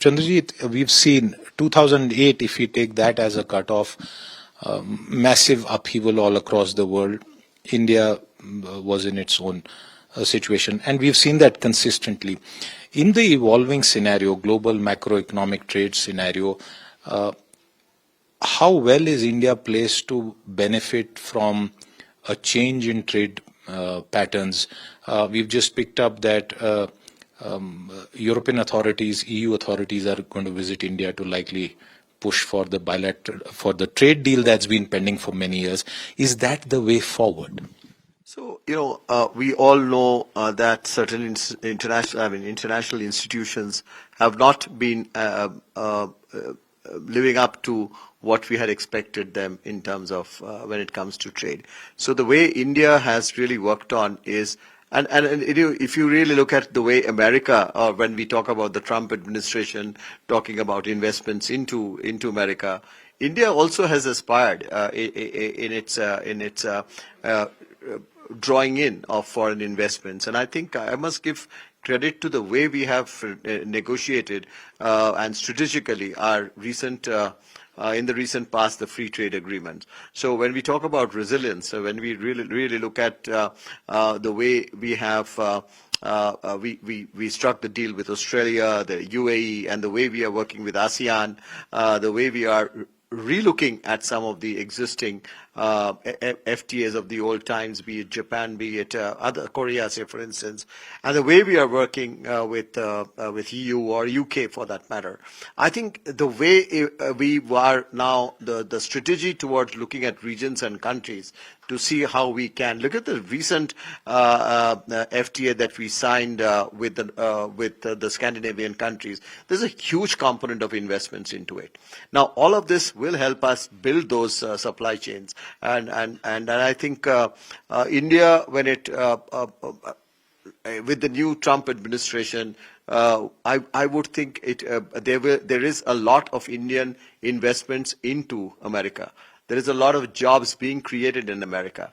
Chandrajit, we've seen 2008, if we take that as a cutoff, massive upheaval all across the world. India was in its own situation, and we've seen that consistently. In the evolving scenario, global macroeconomic trade scenario, how well is India placed to benefit from a change in trade patterns? We've just picked up that European authorities, EU authorities are going to visit India to likely push for the bilateral, for the trade deal that's been pending for many years. Is that the way forward? So, we all know that certain international institutions have not been living up to what we had expected them in terms of when it comes to trade. So the way India has really worked on is, and if you really look at the way America, or when we talk about the Trump administration talking about investments into America, India also has aspired in its drawing in of foreign investments. And I think I must give credit to the way we have negotiated and strategically our recent in the recent past, the free trade agreement. So when we talk about resilience, when we really look at the way we have we struck the deal with Australia, the UAE, and the way we are working with ASEAN, the way we are relooking at some of the existing FTAs of the old times, be it Japan, be it other Korea, say for instance, and the way we are working with EU or UK for that matter. I think the way we are now, the strategy towards looking at regions and countries to see how we can look at the recent FTA that we signed with the Scandinavian countries. There's a huge component of investments into it. Now, all of this will help us build those supply chains, and I think India, when it with the new Trump administration, I would think there is a lot of Indian investments into America. There is a lot of jobs being created in America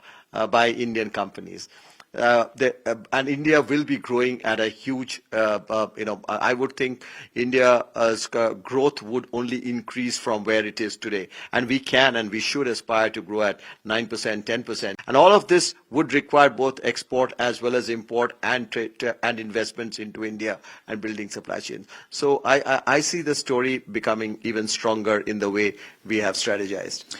by Indian companies. And India will be growing at a huge, I would think India's growth would only increase from where it is today. And we can and we should aspire to grow at 9%, 10%. And all of this would require both export as well as import and trade and investments into India and building supply chains. So I see the story becoming even stronger in the way we have strategized.